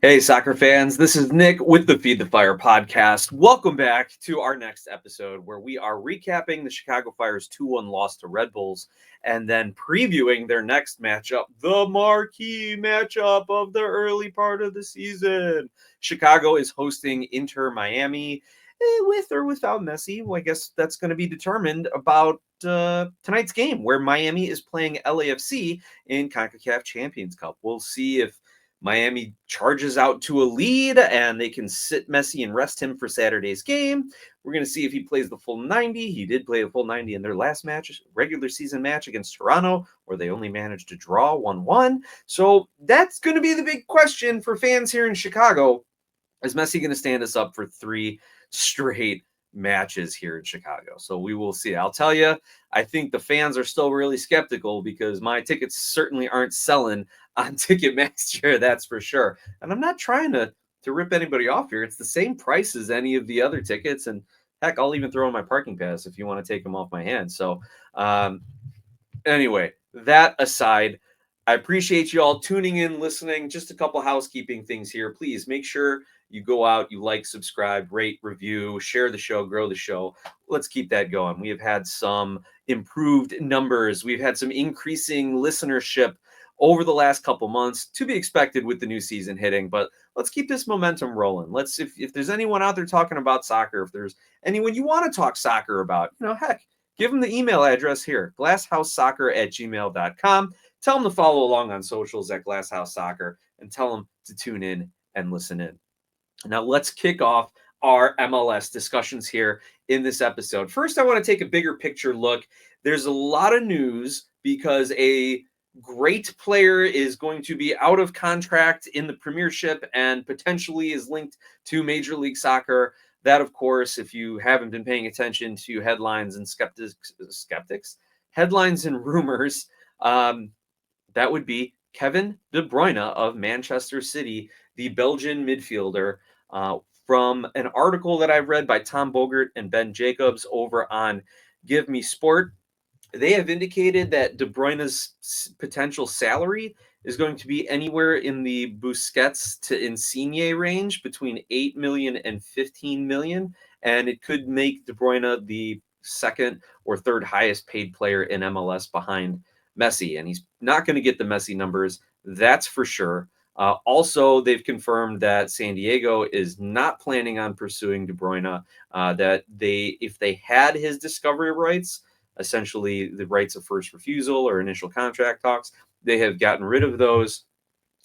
Hey, soccer fans, this is Nick with the Feed the Fire podcast. Welcome back to our next episode where we are recapping the Chicago Fire's 2-1 loss to Red Bulls and then previewing their next matchup, the marquee matchup of the early part of the season. Chicago is hosting Inter Miami with or without Messi. Well, I guess that's going to be determined about tonight's game where Miami is playing LAFC in CONCACAF Champions Cup. We'll see if Miami charges out to a lead and they can sit Messi and rest him for Saturday's game. We're going to see if he plays the full 90. He did play the full 90 in their last match, regular season match against Toronto, where they only managed to draw 1-1. So that's going to be the big question for fans here in Chicago. Is Messi going to stand us up for 3 straight matches here in Chicago? So we will see. I'll tell you, I think the fans are still really skeptical because my tickets certainly aren't selling on Ticketmaster, that's for sure. And I'm not trying to rip anybody off here. It's the same price as any of the other tickets. And heck, I'll even throw in my parking pass if you want to take them off my hands. So anyway, that aside, I appreciate you all tuning in, listening. Just a couple housekeeping things here. Please make sure you go out, you like, subscribe, rate, review, share the show, grow the show. Let's keep that going. We have had some improved numbers. We've had some increasing listenership over the last couple months, to be expected with the new season hitting, but let's keep this momentum rolling. Let's, if there's anyone out there talking about soccer, if there's anyone you want to talk soccer about, heck, give them the email address here, glasshouseSoccer@gmail.com. Tell them to follow along on socials at Glasshouse Soccer and tell them to tune in and listen in. Now let's kick off our MLS discussions here in this episode. First, I want to take a bigger picture look. There's a lot of news because a great player is going to be out of contract in the Premiership and potentially is linked to Major League Soccer. That, of course, if you haven't been paying attention to headlines and headlines and rumors, that would be Kevin De Bruyne of Manchester City, the Belgian midfielder, from an article that I've read by Tom Bogert and Ben Jacobs over on Give Me Sport. They have indicated that De Bruyne's potential salary is going to be anywhere in the Busquets to Insigne range, between 8 million and 15 million, and it could make De Bruyne the second or third highest paid player in MLS behind Messi, and he's not going to get the Messi numbers, that's for sure. Also, they've confirmed that San Diego is not planning on pursuing De Bruyne, that if they had his discovery rights, essentially the rights of first refusal or initial contract talks, they have gotten rid of those.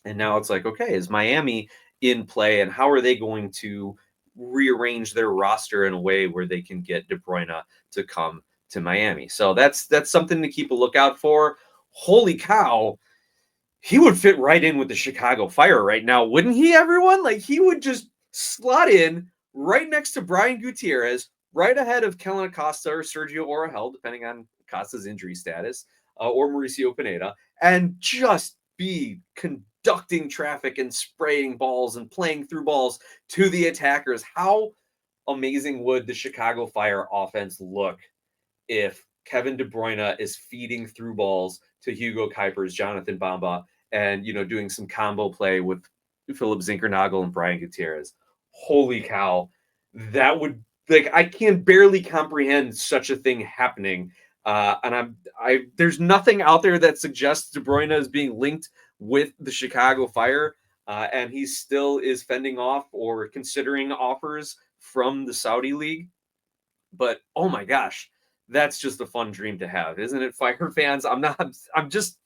And now it's like, okay, is Miami in play, and how are they going to rearrange their roster in a way where they can get De Bruyne to come to Miami? So that's something to keep a lookout for. Holy cow, he would fit right in with the Chicago Fire right now, wouldn't he, everyone? Like, he would just slot in right next to Brian Gutierrez, right ahead of Kellen Acosta or Sergio Orahel, depending on Acosta's injury status, or Mauricio Pineda, and just be conducting traffic and spraying balls and playing through balls to the attackers. How amazing would the Chicago Fire offense look if Kevin De Bruyne is feeding through balls to Hugo Kuipers, Jonathan Bamba, and doing some combo play with Philip Zinkernagel and Brian Gutierrez? Holy cow, that would, I can barely comprehend such a thing happening. And there's nothing out there that suggests De Bruyne is being linked with the Chicago Fire, and he still is fending off or considering offers from the Saudi League. But oh my gosh, that's just a fun dream to have, isn't it, Fire fans? I'm just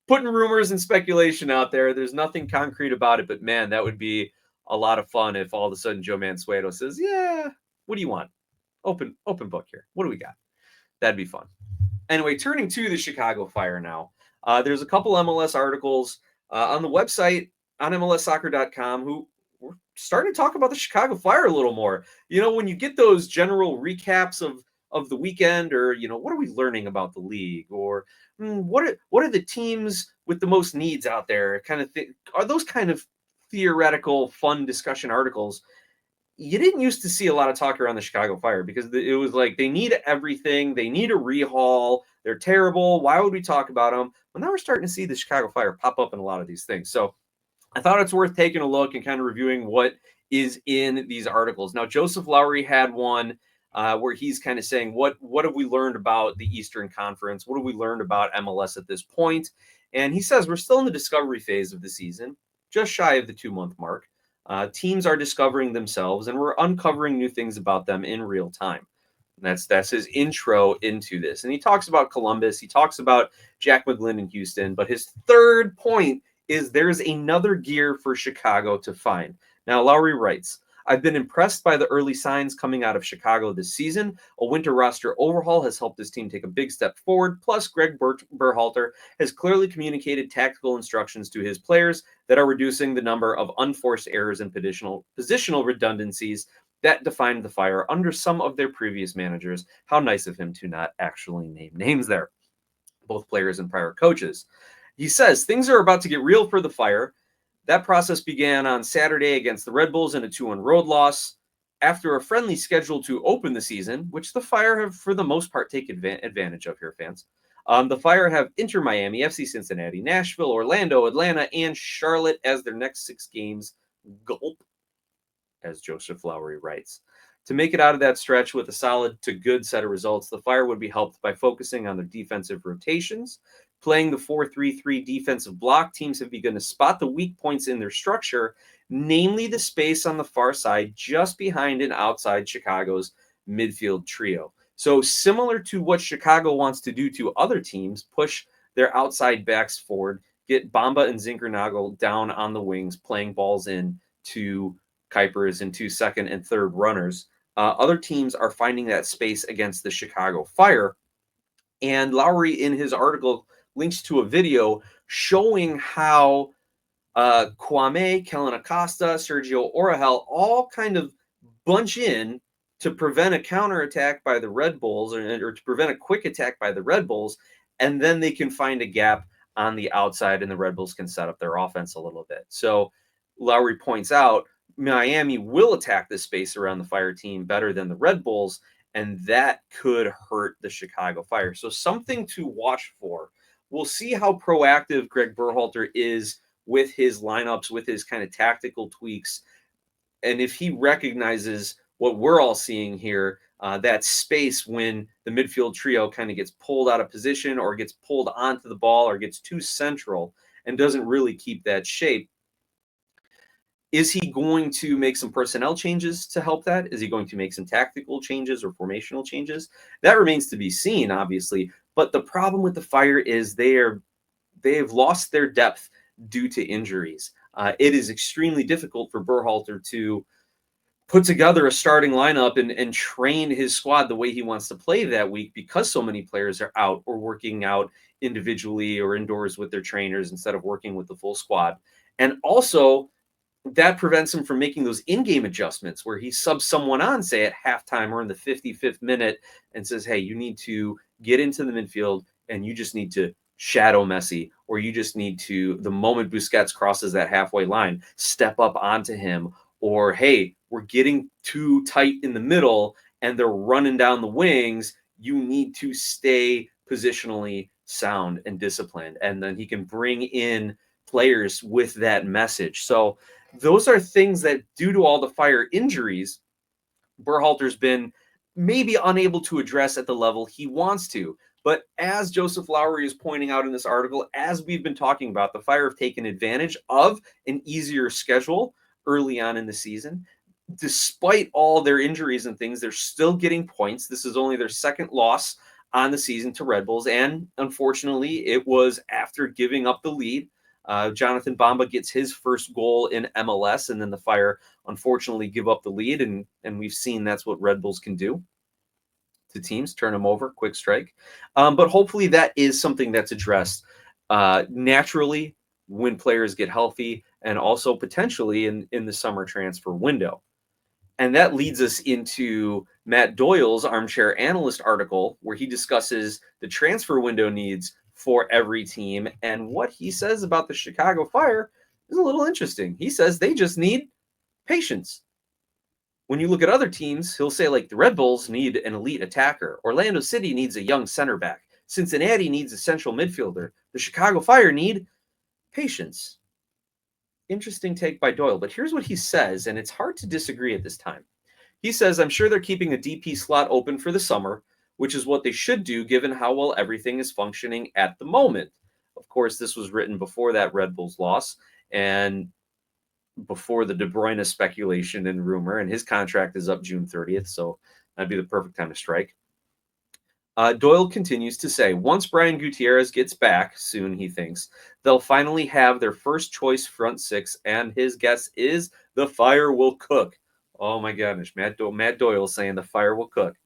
putting rumors and speculation out there. There's nothing concrete about it, but man, that would be a lot of fun if all of a sudden Joe Mansueto says, yeah, what do you want? Open book here. What do we got? That'd be fun. Anyway, turning to the Chicago Fire now. There's a couple MLS articles on the website on MLSsoccer.com who we're starting to talk about the Chicago Fire a little more. When you get those general recaps of the weekend, or what are we learning about the league, or what are the teams with the most needs out there, kind of are those kind of theoretical fun discussion articles. You didn't used to see a lot of talk around the Chicago Fire because it was like they need everything, they need a rehaul, they're terrible, why would we talk about them? Well, now we're starting to see the Chicago Fire pop up in a lot of these things. So I thought it's worth taking a look and kind of reviewing what is in these articles. Now, Joseph Lowry had one where he's kind of saying, what have we learned about the Eastern Conference? What have we learned about MLS at this point? And he says we're still in the discovery phase of the season, just shy of the 2-month mark. Teams are discovering themselves, and we're uncovering new things about them in real time. That's his intro into this. And he talks about Columbus. He talks about Jack McGlynn in Houston. But his third point is there's another gear for Chicago to find. Now, Lowry writes, I've been impressed by the early signs coming out of Chicago this season. A winter roster overhaul has helped this team take a big step forward. Plus, Greg Berhalter has clearly communicated tactical instructions to his players that are reducing the number of unforced errors and positional redundancies that defined the Fire under some of their previous managers. How nice of him to not actually name names there, both players and prior coaches. He says things are about to get real for the Fire. That process began on Saturday against the Red Bulls in a 2-1 road loss. After a friendly schedule to open the season, which the Fire have for the most part taken advantage of here, fans. The Fire have Inter Miami, FC Cincinnati, Nashville, Orlando, Atlanta, and Charlotte as their next 6 games. Gulp, as Joseph Lowry writes. To make it out of that stretch with a solid to good set of results, the Fire would be helped by focusing on their defensive rotations. Playing the 4-3-3 defensive block, teams have begun to spot the weak points in their structure, namely the space on the far side just behind and outside Chicago's midfield trio. So similar to what Chicago wants to do to other teams, push their outside backs forward, get Bamba and Zinkernagel down on the wings, playing balls in to Kuipers and 2 second and third runners. Other teams are finding that space against the Chicago Fire. And Lowry, in his article, links to a video showing how Kwame, Kellen Acosta, Sergio Orahel all kind of bunch in to prevent a counterattack by the Red Bulls or to prevent a quick attack by the Red Bulls. And then they can find a gap on the outside and the Red Bulls can set up their offense a little bit. So Lowry points out Miami will attack the space around the Fire team better than the Red Bulls, and that could hurt the Chicago Fire. So something to watch for. We'll see how proactive Greg Berhalter is with his lineups, with his kind of tactical tweaks, and if he recognizes what we're all seeing here, that space when the midfield trio kind of gets pulled out of position or gets pulled onto the ball or gets too central and doesn't really keep that shape. Is he going to make some personnel changes to help that? Is he going to make some tactical changes or formational changes? That remains to be seen, obviously. But the problem with the Fire is they've lost their depth due to injuries. It is extremely difficult for Berhalter to put together a starting lineup and train his squad the way he wants to play that week because so many players are out or working out individually or indoors with their trainers instead of working with the full squad. And also, that prevents him from making those in-game adjustments where he subs someone on, say, at halftime or in the 55th minute and says, hey, you need to get into the midfield and you just need to shadow Messi, or you just need to, the moment Busquets crosses that halfway line, step up onto him, or, hey, we're getting too tight in the middle and they're running down the wings. You need to stay positionally sound and disciplined. And then he can bring in players with that message. So those are things that, due to all the Fire injuries, Berhalter's been maybe unable to address at the level he wants to. But as Joseph Lowry is pointing out in this article, as we've been talking about, the Fire have taken advantage of an easier schedule early on in the season. Despite all their injuries and things, they're still getting points. This is only their second loss on the season to Red Bulls. And unfortunately, it was after giving up the lead. Jonathan Bamba gets his first goal in MLS, and then the Fire unfortunately give up the lead, and we've seen that's what Red Bulls can do to teams, turn them over, quick strike. But hopefully that is something that's addressed naturally when players get healthy and also potentially in the summer transfer window. And that leads us into Matt Doyle's Armchair Analyst article, where he discusses the transfer window needs for every team. And what he says about the Chicago Fire is a little interesting. He says they just need patience. When you look at other teams, he'll say, like, the Red Bulls need an elite attacker. Orlando City needs a young center back. Cincinnati needs a central midfielder. The Chicago Fire need patience. Interesting take by Doyle, but here's what he says, and it's hard to disagree at this time. He says, I'm sure they're keeping a DP slot open for the summer, which is what they should do given how well everything is functioning at the moment. Of course, this was written before that Red Bulls loss and before the De Bruyne speculation and rumor, and his contract is up June 30th, so that'd be the perfect time to strike. Doyle continues to say, once Brian Gutierrez gets back, soon he thinks, they'll finally have their first choice front six, and his guess is the fire will cook. Oh my goodness, Matt Doyle saying the fire will cook.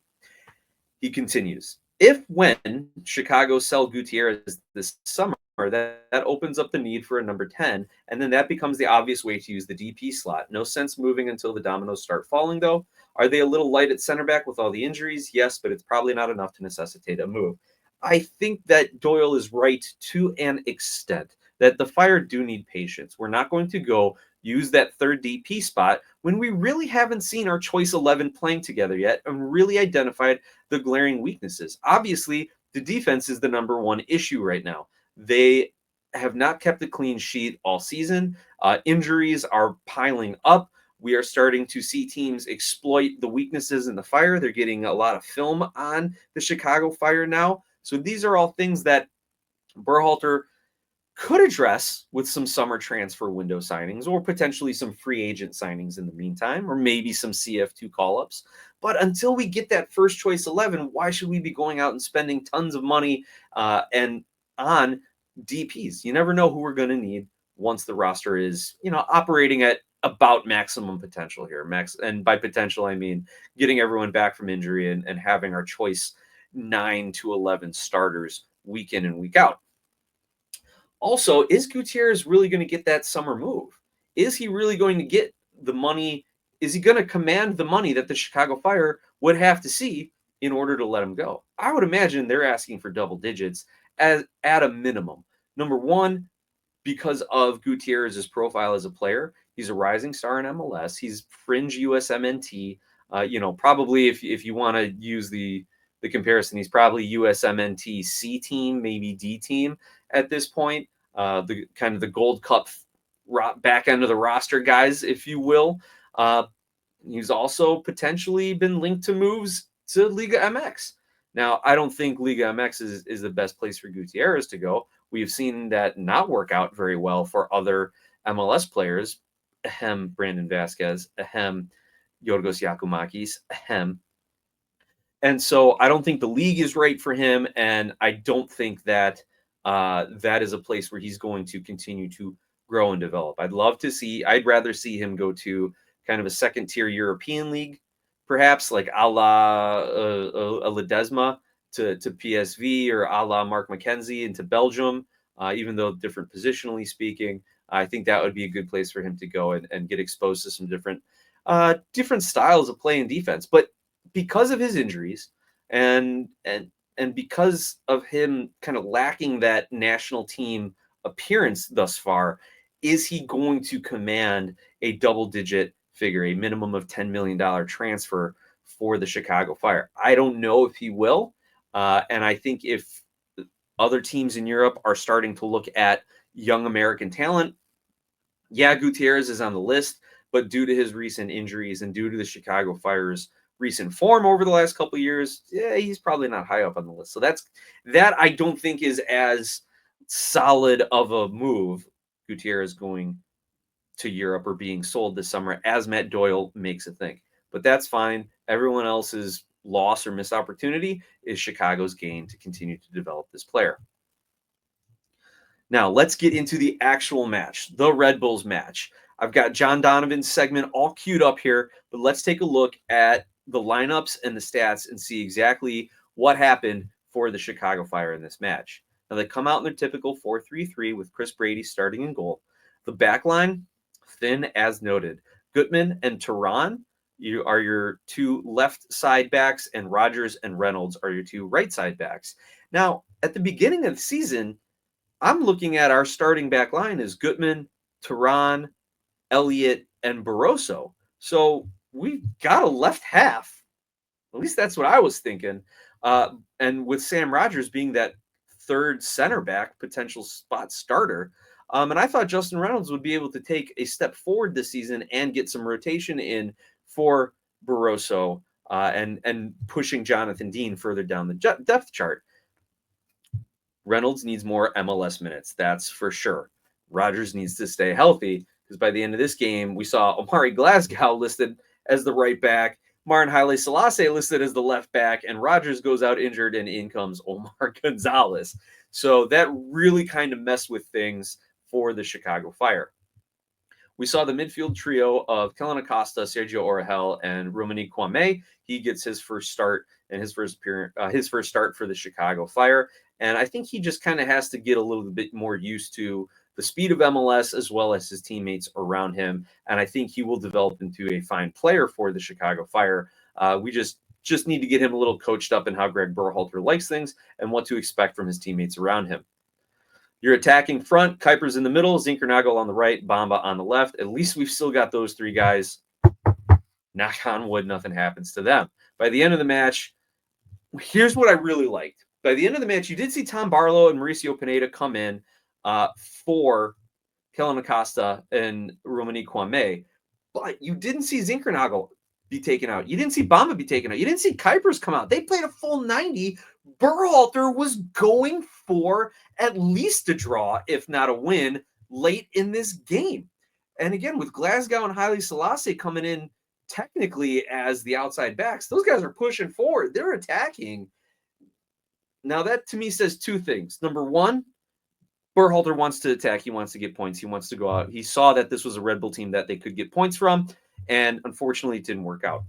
He continues, if when Chicago sell Gutierrez this summer, that opens up the need for a number 10, and then that becomes the obvious way to use the DP slot. No sense moving until the dominoes start falling, though. Are they a little light at center back with all the injuries? Yes, but it's probably not enough to necessitate a move. I think that Doyle is right to an extent that the Fire do need patience. We're not going to go use that third DP spot when we really haven't seen our choice 11 playing together yet and really identified the glaring weaknesses. Obviously, the defense is the number one issue right now. They have not kept a clean sheet all season. Injuries are piling up. We are starting to see teams exploit the weaknesses in the Fire. They're getting a lot of film on the Chicago Fire now. So these are all things that Berhalter could address with some summer transfer window signings or potentially some free agent signings in the meantime, or maybe some CF2 call-ups. But until we get that first choice 11, why should we be going out and spending tons of money and on DPs? You never know who we're going to need once the roster is, operating at about maximum potential here. And by potential, I mean getting everyone back from injury and having our choice 9 to 11 starters week in and week out. Also, is Gutierrez really going to get that summer move? Is he really going to get the money? Is he going to command the money that the Chicago Fire would have to see in order to let him go? I would imagine they're asking for double digits at a minimum. Number one, because of Gutierrez's profile as a player, he's a rising star in MLS. He's fringe USMNT. Probably if you want to use the comparison, he's probably USMNT C team, maybe D team at this point. The kind of the Gold Cup back end of the roster guys, if you will. He's also potentially been linked to moves to Liga MX. Now, I don't think Liga MX is the best place for Gutierrez to go. We've seen that not work out very well for other MLS players. Ahem, Brandon Vasquez. Ahem, Yorgos Yakumakis. Ahem. And so I don't think the league is right for him, and I don't think that that is a place where he's going to continue to grow and develop. I'd rather see him go to kind of a second-tier European league, perhaps like a la Ledesma to PSV, or a la Mark McKenzie into Belgium, even though different positionally speaking. I think that would be a good place for him to go and get exposed to some different styles of play and defense. But because of his injuries and because of him kind of lacking that national team appearance thus far, is he going to command a double-digit figure, a minimum of $10 million transfer for the Chicago Fire? I don't know if he will. And I think if other teams in Europe are starting to look at young American talent, yeah, Gutierrez is on the list, but due to his recent injuries and due to the Chicago Fire's recent form over the last couple of years, yeah, he's probably not high up on the list. So that I don't think is as solid of a move, Gutierrez going to Europe or being sold this summer, as Matt Doyle makes it think. But that's fine. Everyone else's loss or missed opportunity is Chicago's gain to continue to develop this player. Now, let's get into the actual match, the Red Bulls match. I've got John Donovan's segment all queued up here, but let's take a look at the lineups and the stats and see exactly what happened for the Chicago Fire in this match. Now, they come out in their typical 4-3-3 with Chris Brady starting in goal. The back line, thin as noted. Gutman and Turan are your two left side backs, and Rogers and Reynolds are your two right side backs. Now, at the beginning of the season, I'm looking at our starting back line as Gutman, Turan, Elliott, and Barroso. So we've got a left half. At least that's what I was thinking. And with Sam Rogers being that third center back, potential spot starter, And I thought Justin Reynolds would be able to take a step forward this season and get some rotation in for Barroso and pushing Jonathan Dean further down the depth chart. Reynolds needs more MLS minutes, that's for sure. Rodgers needs to stay healthy because by the end of this game, we saw Omari Glasgow listed as the right back, Martin Haile Selassie listed as the left back, and Rodgers goes out injured, and in comes Omar Gonzalez. So that really kind of messed with things for the Chicago Fire. We saw the midfield trio of Kellen Acosta, Sergio Orahel, and Romani Kwame. He gets his first start and his first start for the Chicago Fire. And I think he just kind of has to get a little bit more used to the speed of MLS as well as his teammates around him. And I think he will develop into a fine player for the Chicago Fire. We just need to get him a little coached up in how Greg Berhalter likes things and what to expect from his teammates around him. Your attacking front, Kuipers in the middle, Zinkernagel on the right, Bamba on the left. At least we've still got those three guys. Knock on wood, nothing happens to them. By the end of the match, here's what I really liked. By the end of the match, you did see Tom Barlow and Mauricio Pineda come in for Kellen Acosta and Romani Kwame, but you didn't see Zinkernagel be taken out. You didn't see Bamba be taken out. You didn't see Kuipers come out. They played a full 90. Berhalter was going for at least a draw, if not a win, late in this game. And again, with Glasgow and Haile Selassie coming in technically as the outside backs, those guys are pushing forward. They're attacking. Now, that to me says two things. Number one, Berhalter wants to attack. He wants to get points. He wants to go out. He saw that this was a Red Bull team that they could get points from, and unfortunately, it didn't work out.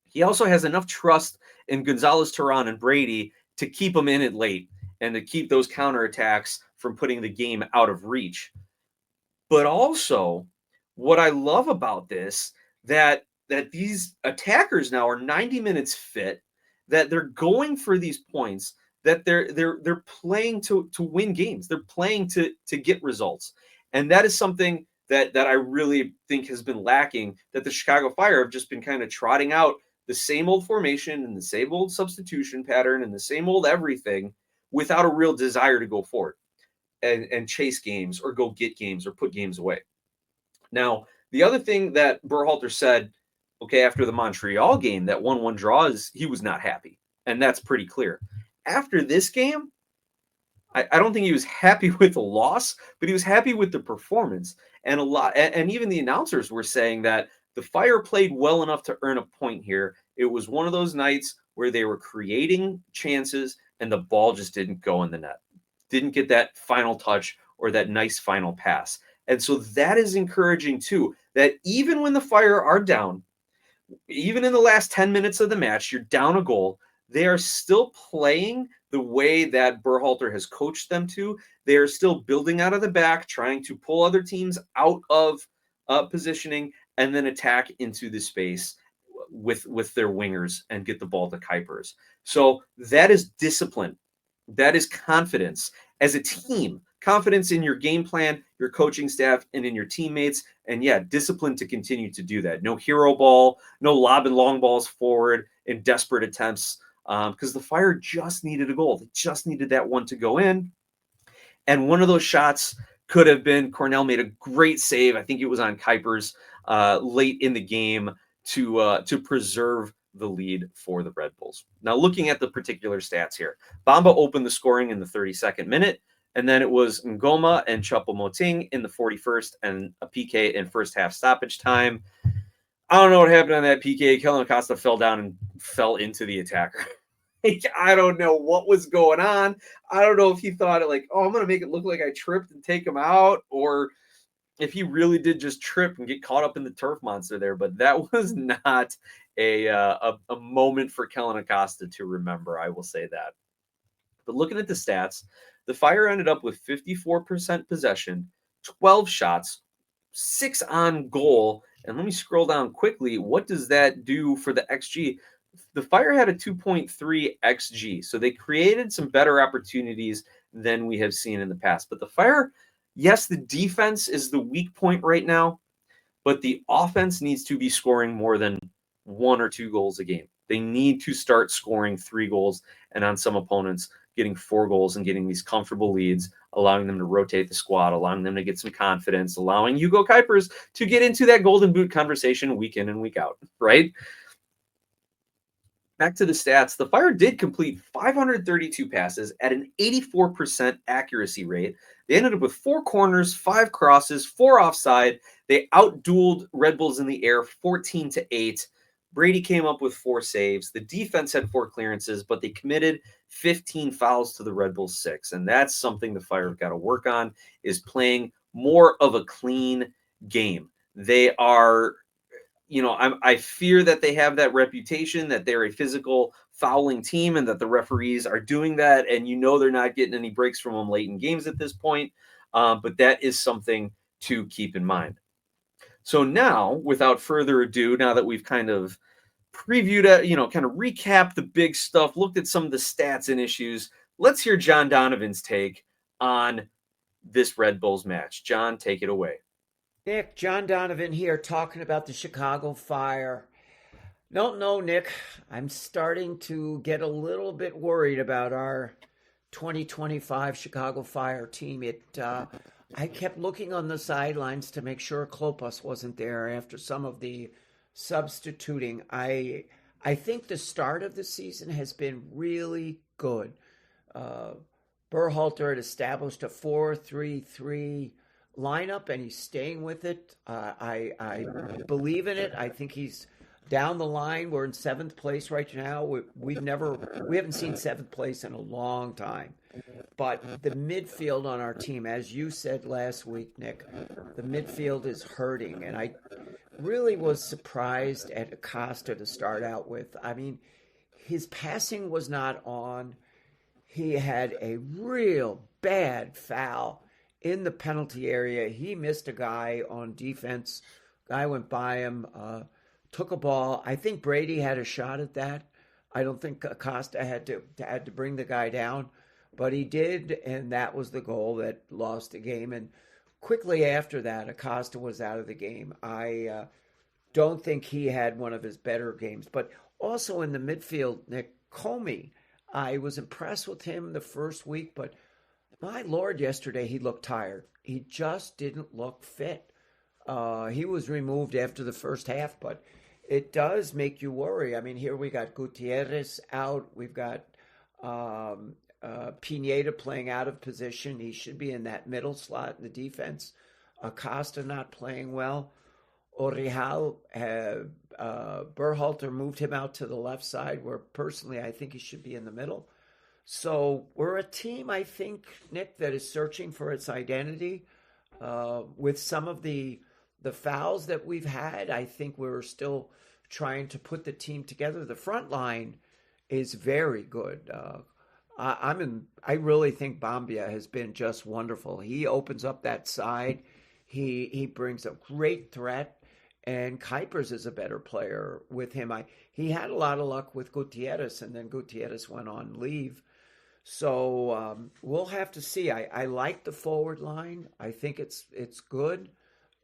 He also has enough trust in Gonzalez, Turan, and Brady to keep them in it late and to keep those counterattacks from putting the game out of reach. But also, what I love about this, that these attackers now are 90 minutes fit, that they're going for these points, that they're playing to win games. They're playing to get results. And that is something that I really think has been lacking, that the Chicago Fire have just been kind of trotting out the same old formation and the same old substitution pattern and the same old everything without a real desire to go forward and chase games or go get games or put games away. Now, the other thing that Berhalter said, okay, after the Montreal game, that 1-1 draw, is he was not happy. And that's pretty clear. After this game, I don't think he was happy with the loss, but he was happy with the performance. And and even the announcers were saying that the Fire played well enough to earn a point here. It was one of those nights where they were creating chances and the ball just didn't go in the net. Didn't get that final touch or that nice final pass. And so that is encouraging too, that even when the Fire are down, even in the last 10 minutes of the match, you're down a goal, they are still playing the way that Berhalter has coached them to. They are still building out of the back, trying to pull other teams out of positioning and then attack into the space with their wingers and get the ball to Kuipers. So that is discipline. That is confidence as a team. Confidence in your game plan, your coaching staff, and in your teammates. And yeah, discipline to continue to do that. No hero ball, no lob and long balls forward in desperate attempts, because the Fire just needed a goal. They just needed that one to go in. And one of those shots could have been, Cornell made a great save. I think it was on Kuipers late in the game to preserve the lead for the Red Bulls. Now, looking at the particular stats here, Bamba opened the scoring in the 32nd minute, and then it was Ngoma and Choupo-Moting in the 41st and a PK in first half stoppage time. I don't know what happened on that PK. Kellen Acosta fell down and fell into the attacker. I don't know what was going on. I don't know if he thought I'm going to make it look like I tripped and take him out, or if he really did just trip and get caught up in the turf monster there. But that was not a moment for Kellen Acosta to remember. I will say that. But looking at the stats, the Fire ended up with 54% possession, 12 shots, 6 on goal. And let me scroll down quickly. What does that do for the XG? The Fire had a 2.3 XG, so they created some better opportunities than we have seen in the past. But the Fire, yes, the defense is the weak point right now, but the offense needs to be scoring more than 1 or 2 goals a game. They need to start scoring 3 goals, and on some opponents, getting 4 goals and getting these comfortable leads, allowing them to rotate the squad, allowing them to get some confidence, allowing Hugo Kuipers to get into that golden boot conversation week in and week out, right? Back to the stats, the Fire did complete 532 passes at an 84% accuracy rate. They ended up with 4 corners, 5 crosses, 4 offside. They outdueled Red Bulls in the air 14-8. Brady came up with 4 saves. The defense had 4 clearances, but they committed 15 fouls to the Red Bulls 6. And that's something the Fire have got to work on, is playing more of a clean game. They are, I fear that they have that reputation that they're a physical fouling team and that the referees are doing that. And they're not getting any breaks from them late in games at this point. But that is something to keep in mind. So now, without further ado, now that we've kind of previewed, kind of recapped the big stuff, looked at some of the stats and issues, let's hear John Donovan's take on this Red Bulls match. John, take it away. Nick, John Donovan here talking about the Chicago Fire. No, Nick, I'm starting to get a little bit worried about our 2025 Chicago Fire team. I kept looking on the sidelines to make sure Klopas wasn't there after some of the substituting. I think the start of the season has been really good. Berhalter had established a 4-3-3 lineup, and he's staying with it. I believe in it. I think he's down the line. We're in 7th place right now. We haven't seen 7th place in a long time. But the midfield on our team, as you said last week, Nick, the midfield is hurting, and I really was surprised at Acosta to start out with. I mean, his passing was not on. He had a real bad foul in the penalty area. He missed a guy on defense. Guy went by him, took a ball. I think Brady had a shot at that. I don't think Acosta had to bring the guy down, but he did, and that was the goal that lost the game. And quickly after that, Acosta was out of the game. I don't think he had one of his better games. But also in the midfield, Nick Comey, I was impressed with him the first week, but my Lord, yesterday he looked tired. He just didn't look fit. He was removed after the first half, but it does make you worry. I mean, here we got Gutierrez out. We've got Pineda playing out of position. He should be in that middle slot in the defense. Acosta not playing well. Orihal, Berhalter moved him out to the left side, where personally I think he should be in the middle. So we're a team, I think, Nick, that is searching for its identity. With some of the fouls that we've had, I think we're still trying to put the team together. The front line is very good. I really think Bambia has been just wonderful. He opens up that side. He brings a great threat, and Kuipers is a better player with him. He had a lot of luck with Gutierrez, and then Gutierrez went on leave. So we'll have to see. I like the forward line. I think it's good.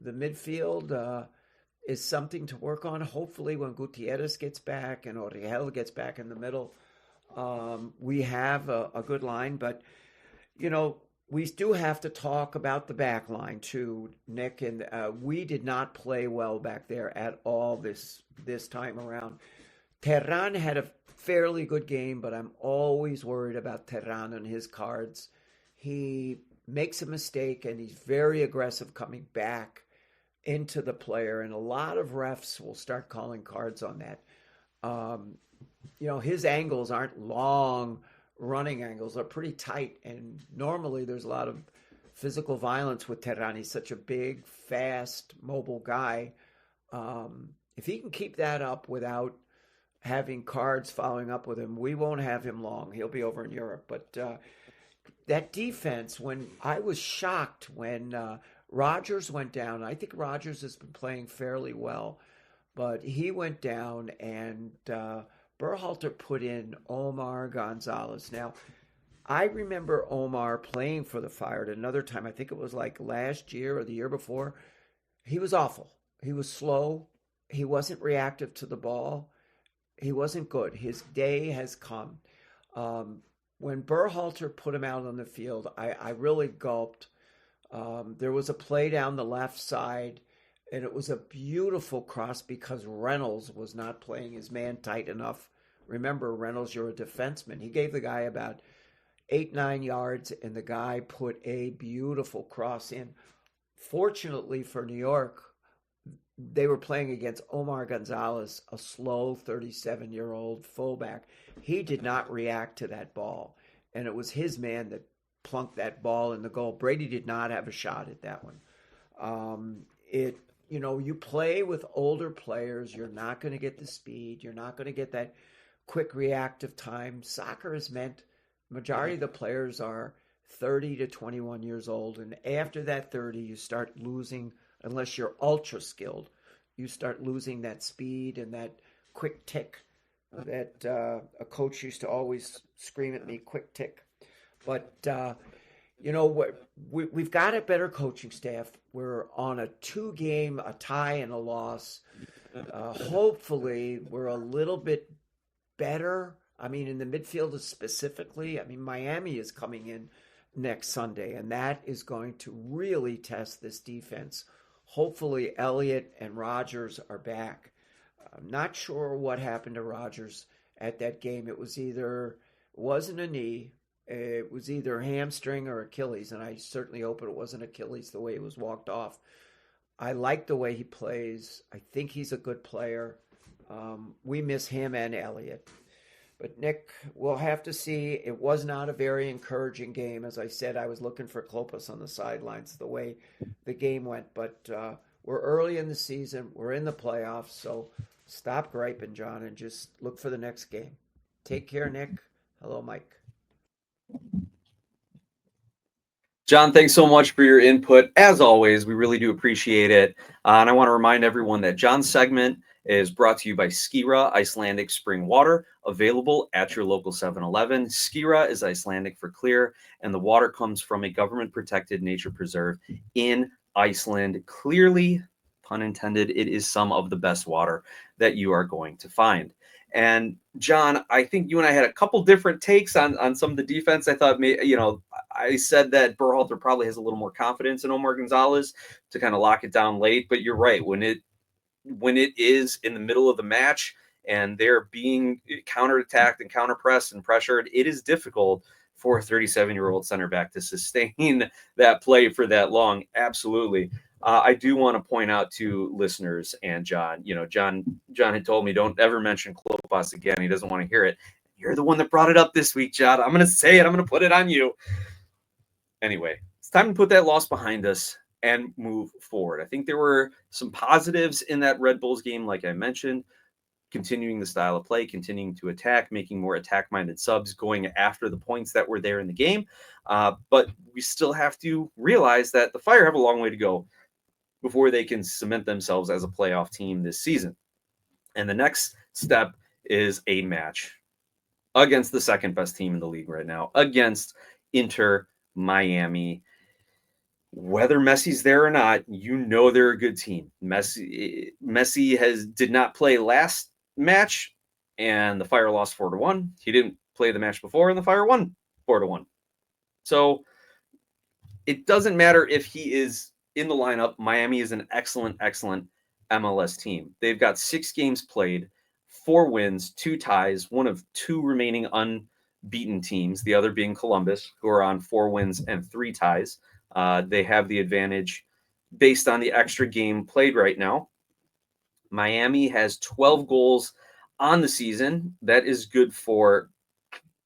The midfield is something to work on. Hopefully when Gutierrez gets back and Oriel gets back in the middle, we have a good line. But, we do have to talk about the back line too, Nick. And we did not play well back there at all this time around. Terran had a fairly good game, but I'm always worried about Terran and his cards. He makes a mistake, and he's very aggressive coming back into the player, and a lot of refs will start calling cards on that. His angles aren't long running angles. They're pretty tight, and normally there's a lot of physical violence with Terran. He's such a big, fast, mobile guy. If he can keep that up without having cards following up with him, we won't have him long. He'll be over in Europe. But that defense, when I was shocked when Rogers went down. I think Rogers has been playing fairly well, but he went down, and Berhalter put in Omar Gonzalez. Now, I remember Omar playing for the Fire at another time. I think it was like last year or the year before. He was awful. He was slow. He wasn't reactive to the ball. He wasn't good. His day has come. when Berhalter put him out on the field, I really gulped. There was a play down the left side, and it was a beautiful cross because Reynolds was not playing his man tight enough. Remember, Reynolds, you're a defenseman. He gave the guy about 8, 9 yards, and the guy put a beautiful cross in. Fortunately for New York, they were playing against Omar Gonzalez, a slow 37-year-old fullback. He did not react to that ball, and it was his man that plunked that ball in the goal. Brady did not have a shot at that one. You play with older players, you're not going to get the speed, you're not going to get that quick reactive time. Soccer is meant, majority of the players are 30 to 21 years old, and after that 30, you start losing, unless you're ultra skilled, you start losing that speed and that quick tick that a coach used to always scream at me, quick tick. But we've got a better coaching staff. We're on a 2-game, a tie and a loss. Hopefully, we're a little bit better. I mean, in the midfield specifically, I mean, Miami is coming in next Sunday, and that is going to really test this defense. Hopefully, Elliott and Rodgers are back. I'm not sure what happened to Rodgers at that game. It wasn't a knee. It was either hamstring or Achilles, and I certainly hope it wasn't Achilles the way he was walked off. I like the way he plays. I think he's a good player. We miss him and Elliott. But Nick, we'll have to see. It was not a very encouraging game. As I said, I was looking for Klopas on the sidelines the way the game went. But we're early in the season. We're in the playoffs. So stop griping, John, and just look for the next game. Take care, Nick. Hello, Mike. John, thanks so much for your input. As always, we really do appreciate it. And I want to remind everyone that John's segment is brought to you by Skira Icelandic Spring Water, available at your local 7-Eleven. Skira is Icelandic for clear, and the water comes from a government-protected nature preserve in Iceland. Clearly, pun intended, it is some of the best water that you are going to find. And John, I think you and I had a couple different takes on some of the defense. I thought, I said that Berhalter probably has a little more confidence in Omar Gonzalez to kind of lock it down late. But you're right, when it is in the middle of the match and they're being counterattacked and counterpressed and pressured, it is difficult for a 37-year-old center back to sustain that play for that long. Absolutely. I do want to point out to listeners and John, John had told me don't ever mention Klopas again. He doesn't want to hear it. You're the one that brought it up this week, John. I'm going to say it. I'm going to put it on you. Anyway, it's time to put that loss behind us and move forward. I think there were some positives in that Red Bulls game, like I mentioned, continuing the style of play, continuing to attack, making more attack-minded subs, going after the points that were there in the game. But we still have to realize that the Fire have a long way to go before they can cement themselves as a playoff team this season. And the next step is a match against the second best team in the league right now, against Inter Miami. Whether Messi's there or not, they're a good team. Messi did not play last match, and the Fire lost 4-1. He didn't play the match before, and the Fire won 4-1. So it doesn't matter if he is in the lineup. Miami is an excellent MLS team. They've got 6 games played, 4 wins, 2 ties, one of 2 remaining unbeaten teams, the other being Columbus, who are on 4 wins and 3 ties. They have the advantage based on the extra game played right now. Miami has 12 goals on the season. That is good for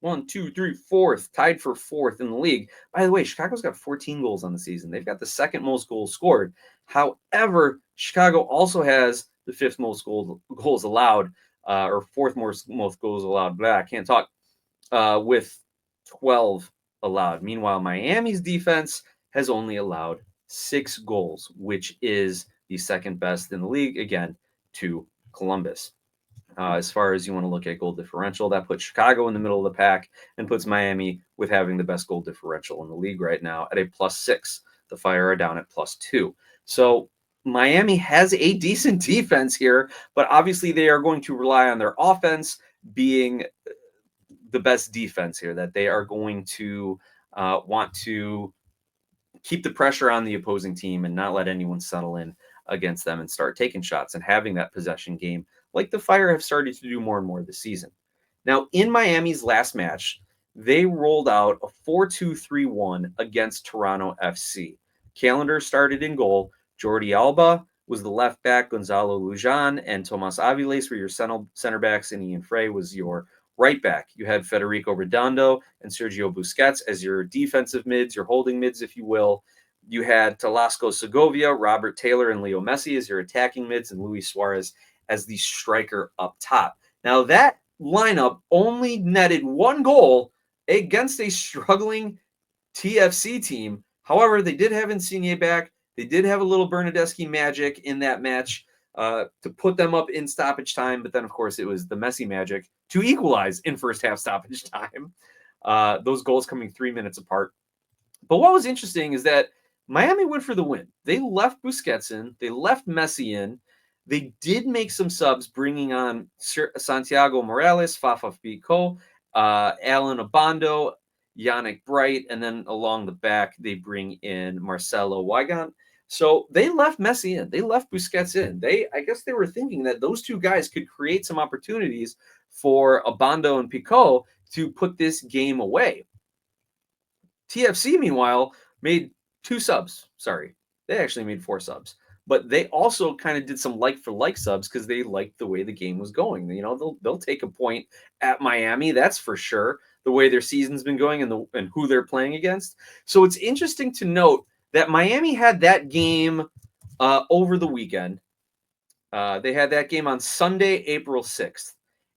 4th, tied for 4th in the league. By the way, Chicago's got 14 goals on the season. They've got the 2nd most goals scored. However, Chicago also has the 5th most goals allowed, or 4th most goals allowed. I can't talk. With 12 allowed. Meanwhile, Miami's defense has only allowed 6 goals, which is the 2nd best in the league, again, to Columbus. As far as you want to look at goal differential, that puts Chicago in the middle of the pack and puts Miami with having the best goal differential in the league right now at a +6. The Fire are down at +2. So Miami has a decent defense here, but obviously they are going to rely on their offense being the best defense here, that they are going to want to keep the pressure on the opposing team and not let anyone settle in against them and start taking shots and having that possession game like the Fire have started to do more and more this season. Now, in Miami's last match, they rolled out a 4-2-3-1 against Toronto FC. Calendar started in goal. Jordi Alba was the left back. Gonzalo Lujan and Tomas Aviles were your center backs, and Ian Frey was your right back. You had Federico Redondo and Sergio Busquets as your defensive mids, your holding mids, if you will. You had Talasco Segovia, Robert Taylor, and Leo Messi as your attacking mids, and Luis Suarez as the striker up top. Now, that lineup only netted one goal against a struggling TFC team. However, they did have Insigne back. They did have a little Bernadeschi magic in that match to put them up in stoppage time. But then, of course, it was the Messi magic to equalize in first half stoppage time. Those goals coming 3 minutes apart. But what was interesting is that Miami went for the win. They left Busquets in. They left Messi in. They did make some subs, bringing on Santiago Morales, Fafa Fico, Alan Abando, Yannick Bright, and then along the back, they bring in Marcelo Weigand. So they left Messi in. They left Busquets in. I guess they were thinking that those two guys could create some opportunities for Abando and Picot to put this game away. TFC, meanwhile, made 2 subs. Sorry, they actually made 4 subs. But they also kind of did some like-for-like subs because they liked the way the game was going. You know, they'll take a point at Miami, that's for sure, the way their season's been going and who they're playing against. So it's interesting to note that Miami had that game over the weekend. They had that game on Sunday, April 6th.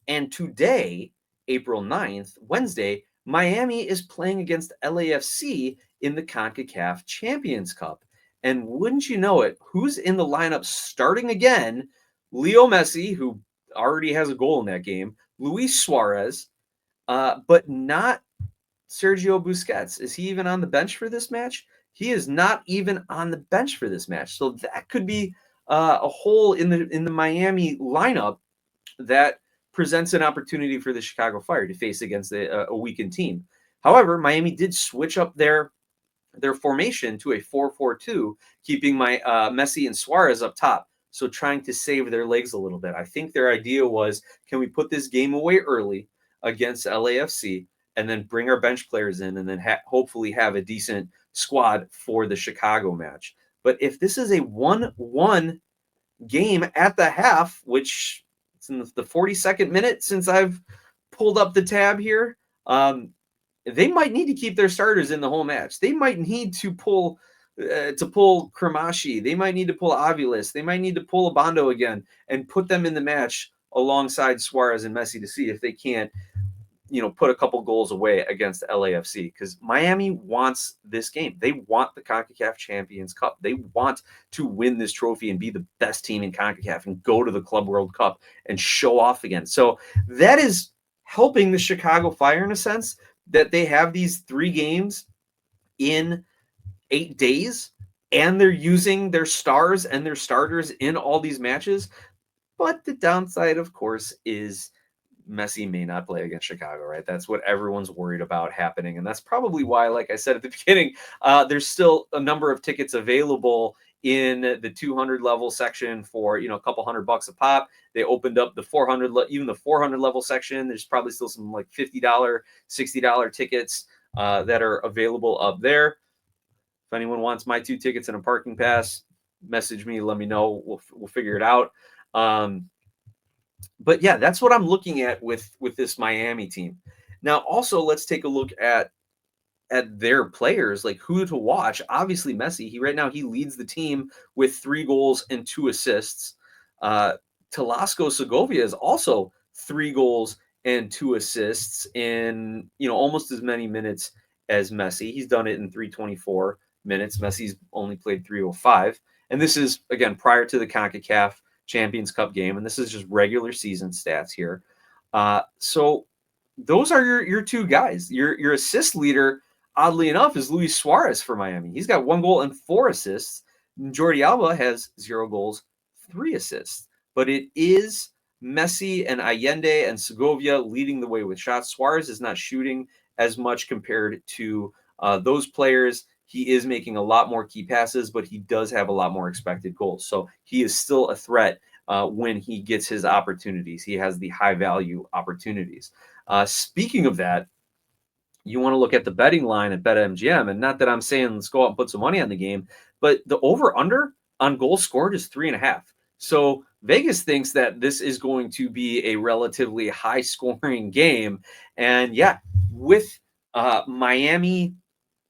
And today, April 9th, Wednesday, Miami is playing against LAFC in the CONCACAF Champions Cup. And wouldn't you know it, who's in the lineup starting again? Leo Messi, who already has a goal in that game, Luis Suarez, but not Sergio Busquets. Is he even on the bench for this match? He is not even on the bench for this match. So that could be a hole in the Miami lineup that presents an opportunity for the Chicago Fire to face against a weakened team. However, Miami did switch up their formation to a 4-4-2, keeping Messi and Suarez up top. So trying to save their legs a little bit. I think their idea was, can we put this game away early against LAFC and then bring our bench players in and then hopefully have a decent squad for the Chicago match. But if this is a 1-1 game at the half, which it's in the 42nd minute since I've pulled up the tab here, they might need to keep their starters in the whole match. They might need to pull Kramashi. They might need to pull Aviles. They might need to pull Abando again and put them in the match alongside Suarez and Messi to see if they can't, put a couple goals away against LAFC, because Miami wants this game. They want the CONCACAF Champions Cup. They want to win this trophy and be the best team in CONCACAF and go to the Club World Cup and show off again. So that is helping the Chicago Fire in a sense, that they have these 3 games in 8 days and they're using their stars and their starters in all these matches. But the downside, of course, is Messi may not play against Chicago, right? That's what everyone's worried about happening. And that's probably why, like I said at the beginning, there's still a number of tickets available in the 200 level section for, a couple $100 a pop. They opened up the 400, even the 400 level section. There's probably still some like $50, $60 tickets that are available up there. If anyone wants my 2 tickets and a parking pass, message me, let me know. We'll figure it out. But yeah, that's what I'm looking at with this Miami team. Now, also, let's take a look at their players, like who to watch. Obviously, Messi. Right now he leads the team with 3 goals and 2 assists. Talasco Segovia is also 3 goals and 2 assists in almost as many minutes as Messi. He's done it in 324 minutes. Messi's only played 305, and this is again prior to the CONCACAF Champions Cup game, and this is just regular season stats here. So those are your 2 guys. Your assist leader, oddly enough, is Luis Suarez for Miami. He's got 1 goal and 4 assists. And Jordi Alba has 0 goals, 3 assists. But it is Messi and Allende and Segovia leading the way with shots. Suarez is not shooting as much compared to those players. He is making a lot more key passes, but he does have a lot more expected goals. So he is still a threat when he gets his opportunities. He has the high value opportunities. Speaking of that, you want to look at the betting line at BetMGM, and not that I'm saying let's go out and put some money on the game, but the over under on goals scored is 3.5. So Vegas thinks that this is going to be a relatively high scoring game. And yeah, with Miami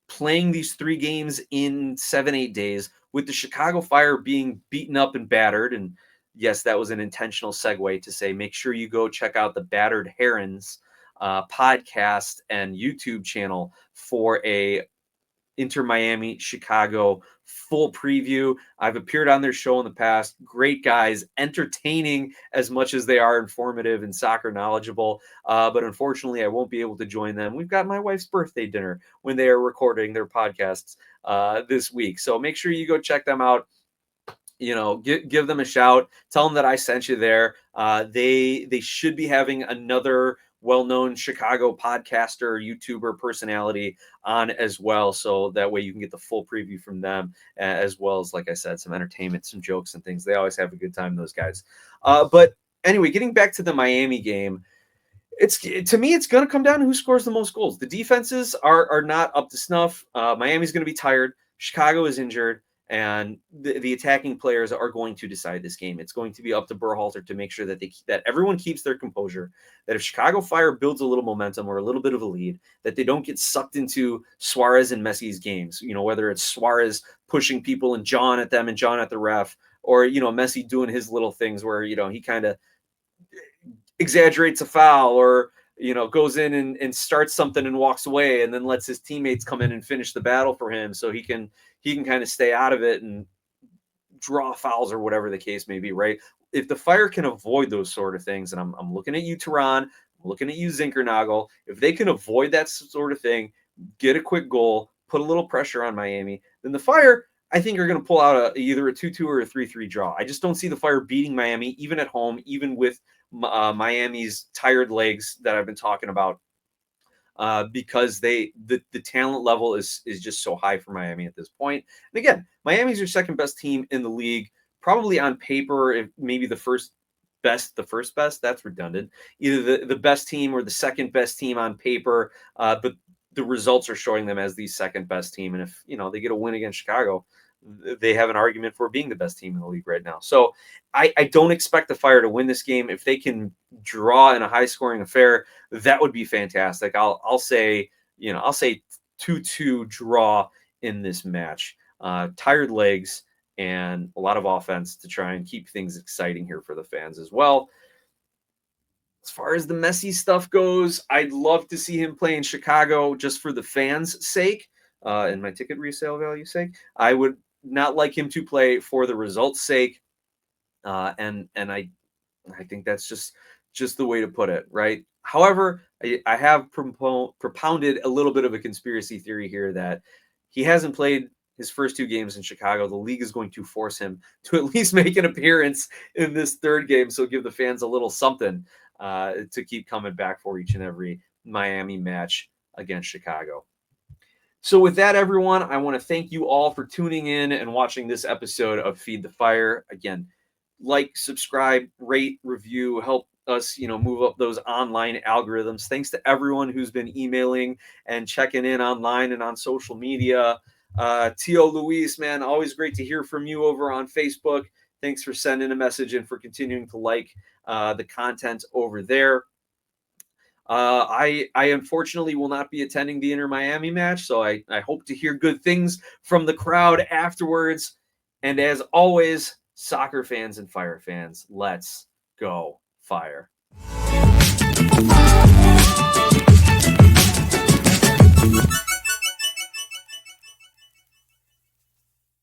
playing these 3 games in 7-8 days, with the Chicago Fire being beaten up and battered, and yes, that was an intentional segue to say make sure you go check out the Battered Herons podcast and YouTube channel for a Inter Miami Chicago full preview. I've appeared on their show in the past. Great guys, entertaining as much as they are informative and soccer knowledgeable. But unfortunately, I won't be able to join them. We've got my wife's birthday dinner when they are recording their podcasts this week. So make sure you go check them out. Give them a shout. Tell them that I sent you there. They should be having another well-known Chicago podcaster, YouTuber personality on as well. So that way you can get the full preview from them, as well as, like I said, some entertainment, some jokes and things. They always have a good time, those guys. But anyway, getting back to the Miami game, to me, it's going to come down to who scores the most goals. The defenses are not up to snuff. Miami's going to be tired. Chicago is injured. And the attacking players are going to decide this game. It's going to be up to Berhalter to make sure that that everyone keeps their composure. That if Chicago Fire builds a little momentum or a little bit of a lead, that they don't get sucked into Suarez and Messi's games. Whether it's Suarez pushing people and John at them and John at the ref, or Messi doing his little things where he kind of exaggerates a foul, or goes in and starts something and walks away, and then lets his teammates come in and finish the battle for him, so he can kind of stay out of it and draw fouls or whatever the case may be, right? If the Fire can avoid those sort of things, and I'm looking at you, Tehran, I'm looking at you, Zinkernagel, if they can avoid that sort of thing, get a quick goal, put a little pressure on Miami, then the Fire, I think, are going to pull out either a 2-2 or a 3-3 draw. I just don't see the Fire beating Miami, even at home, even with Miami's tired legs that I've been talking about, because the talent level is just so high for Miami at this point. And again, Miami's your second best team in the league, probably on paper, if maybe the first best, that's redundant. Either the best team or the second best team on paper, but the results are showing them as the second best team. And if they get a win against Chicago, they have an argument for being the best team in the league right now. So I don't expect the Fire to win this game. If they can draw in a high scoring affair, that would be fantastic. I'll say 2-2 draw in this match. Tired legs and a lot of offense to try and keep things exciting here for the fans as well. As far as the Messi stuff goes, I'd love to see him play in Chicago just for the fans' sake, and my ticket resale value sake. I would not like him to play for the results' sake, and I think that's just the way to put it, right? However, I have propounded a little bit of a conspiracy theory here that he hasn't played his first 2 games in Chicago. The league is going to force him to at least make an appearance in this third game, so give the fans a little something to keep coming back for each and every Miami match against Chicago. So with that, everyone, I want to thank you all for tuning in and watching this episode of Feed the Fire. Again, like, subscribe, rate, review, help us, move up those online algorithms. Thanks to everyone who's been emailing and checking in online and on social media. Tio Luis, man, always great to hear from you over on Facebook. Thanks for sending a message and for continuing to like the content over there. I unfortunately will not be attending the Inter Miami match, so I hope to hear good things from the crowd afterwards. And as always, soccer fans and Fire fans, let's go Fire.